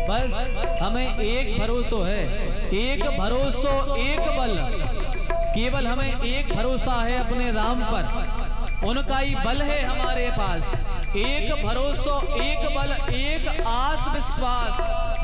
बस हमें एक भरोसा है, एक भरोसा एक बल, केवल हमें एक भरोसा है अपने राम पर, उनका ही बल है हमारे पास। एक भरोसा एक बल एक आस विश्वास,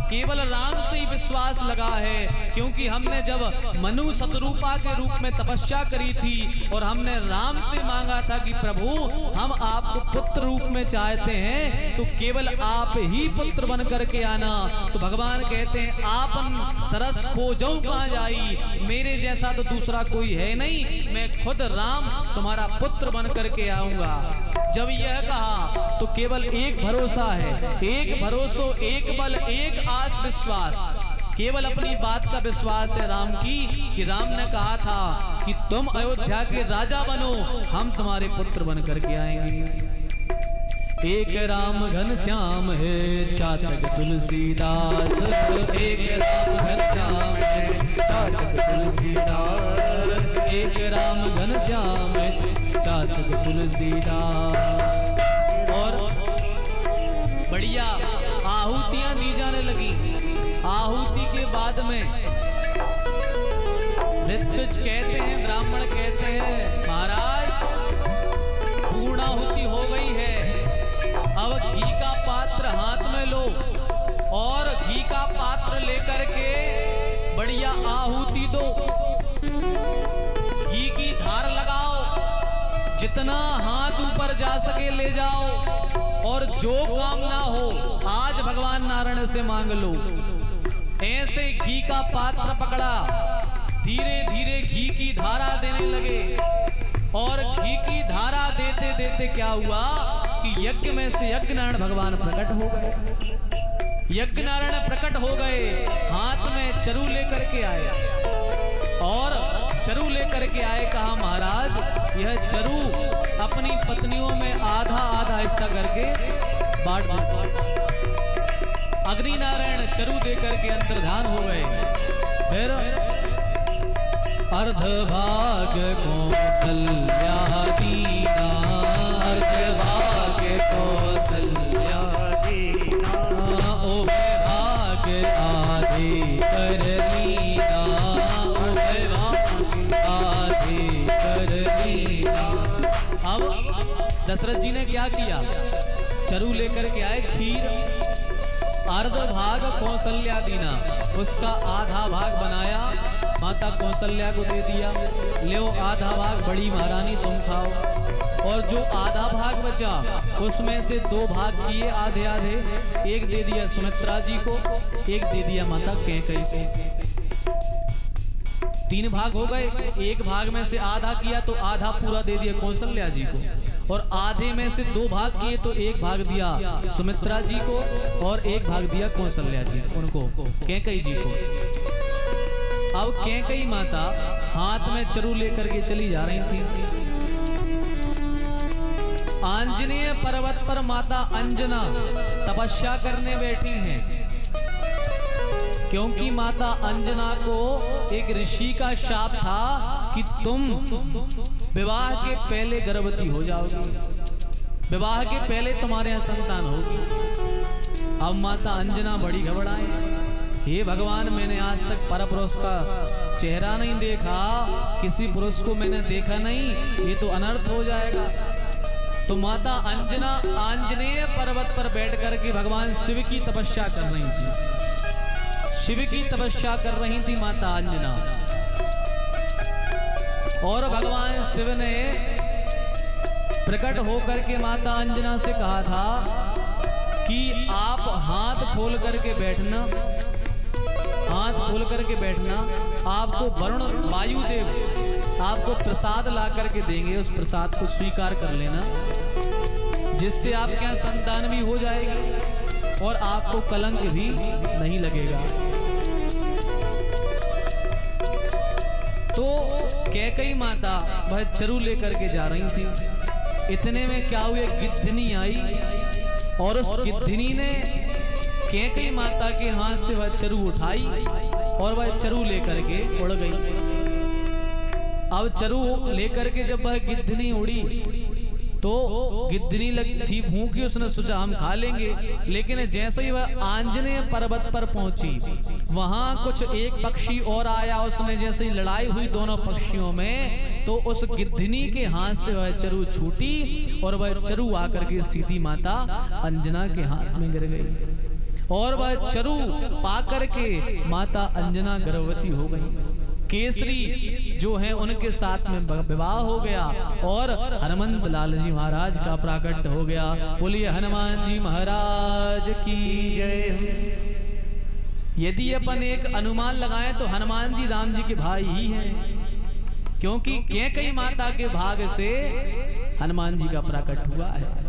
केवल राम से ही विश्वास लगा है। क्योंकि हमने जब मनु शतरूपा के रूप में तपस्या करी थी और हमने राम से मांगा था कि प्रभु हम आपको पुत्र रूप में चाहते हैं, तो केवल आप ही पुत्र बन करके आना। तो भगवान कहते हैं आपन सरस खोजऊं कहां जाई, मेरे जैसा तो दूसरा कोई है नहीं, मैं खुद राम तुम्हारा पुत्र बन करके आऊंगा। जब यह कहा तो केवल एक भरोसा है, एक भरोसा एक बल एक आस विश्वास, केवल अपनी बात का विश्वास है राम की, कि राम ने कहा था कि तुम अयोध्या के राजा बनो, हम तुम्हारे पुत्र बन करके आएंगे। एक राम घन श्याम है चातक तुलसीदास, एक राम घन श्याम है चातक तुलसीदास, एक राम घन श्याम है चातक तुलसीदास। और बढ़िया आहुतियां दी जाने लगी। आहुति के बाद में ऋत्विज कहते हैं, ब्राह्मण कहते हैं महाराज पूर्णाहुति हो गई है, अब घी का पात्र हाथ में लो और घी का पात्र लेकर के बढ़िया आहुति दो, घी की धार लगाओ, जितना हाथ ऊपर जा सके ले जाओ, और जो कामना हो आज भगवान नारायण से मांग लो। ऐसे घी का पात्र पकड़ा, धीरे धीरे घी की धारा देने लगे, और घी की धारा देते देते क्या हुआ कि यज्ञ में से यज्ञ नारायण भगवान प्रकट हो गए। यज्ञ नारायण प्रकट हो गए, हाथ में चरु लेकर के आए, और चरु लेकर के आए, कहा महाराज यह चरु अपनी पत्नियों में आधा आधा हिस्सा करके बांट दो। अग्नि नारायण चरु देकर के अंतर्धान हो गए। फिर अर्ध भाग कौसल्या दीना, अर्ध भाग कौसल्या दीना, ओ भाग आधे कर लीना, ओ भाग आधे कर लीना। अब दशरथ जी ने क्या किया, चरु लेकर के आए, खीर अर्ध भाग कौशल्या दीना, उसका आधा भाग बनाया, माता कौशल्या को दे दिया, ले आधा भाग बड़ी महारानी तुम खाओ, और जो आधा भाग बचा उसमें से दो भाग किए आधे आधे, एक दे दिया सुमित्रा जी को, एक दे दिया माता कैकेयी को। तीन भाग हो गए, एक भाग में से आधा किया तो आधा पूरा दे दिया कौशल्या जी को, और आधे में से दो भाग किए तो एक भाग दिया सुमित्रा जी को और एक भाग दिया कौशल्या जी उनको, कैकेयी जी को। अब कैकेयी माता हाथ में चरु लेकर के चली जा रही थी। आंजनेय पर्वत पर माता अंजना तपस्या करने बैठी हैं, क्योंकि माता अंजना को एक ऋषि का शाप था कि तुम विवाह के पहले गर्भवती हो जाओगी, विवाह के पहले तुम्हारे यहाँ संतान होगी। अब माता अंजना बड़ी घबराई, हे भगवान मैंने आज तक परपुरुष का चेहरा नहीं देखा, किसी पुरुष को मैंने देखा नहीं, ये तो अनर्थ हो जाएगा। तो माता अंजना आंजनेय पर्वत पर बैठ कर के भगवान शिव की तपस्या कर रही थी, शिव की तपस्या कर रही थी माता अंजना। और भगवान शिव ने प्रकट होकर के माता अंजना से कहा था कि आप हाथ खोल करके बैठना, हाथ खोल करके बैठना, आपको वरुण वायुदेव आपको प्रसाद ला करके देंगे, उस प्रसाद को स्वीकार कर लेना, जिससे आपके यहाँ संतान भी हो जाएगी और आपको कलंक भी नहीं लगेगा। तो कैकेयी माता वह चरु लेकर के जा रही थी। इतने में क्या हुए, गिद्धनी आई और उस गिद्धनी ने कैकेयी माता के हाथ से वह चरु उठाई और वह चरु लेकर के उड़ गई। अब चरु लेकर के जब वह गिद्धनी उड़ी तो गिद्धनी लगी थी भूखी, उसने सोचा हम खा लेंगे, लेकिन जैसे ही वह आंजनेय पर्वत पर पहुंची, वहां कुछ एक पक्षी और आया, उसने जैसे ही लड़ाई हुई दोनों पक्षियों में, तो उस गिद्धनी के हाथ से वह चरु छूटी और वह चरु आकर के सीधी माता अंजना के हाथ में गिर गई और वह चरु पाकर के माता अंजना गर्भवती हो गई। केसरी जो है उनके साथ में विवाह हो गया और हनुमंत लाल जी महाराज का प्राकट्य हो गया। बोलिए हनुमान जी महाराज की जय। यदि अपन एक अनुमान लगाएं तो हनुमान जी राम जी के भाई ही हैं, क्योंकि कैकेयी माता के भाग से हनुमान जी का प्राकट्य हुआ है।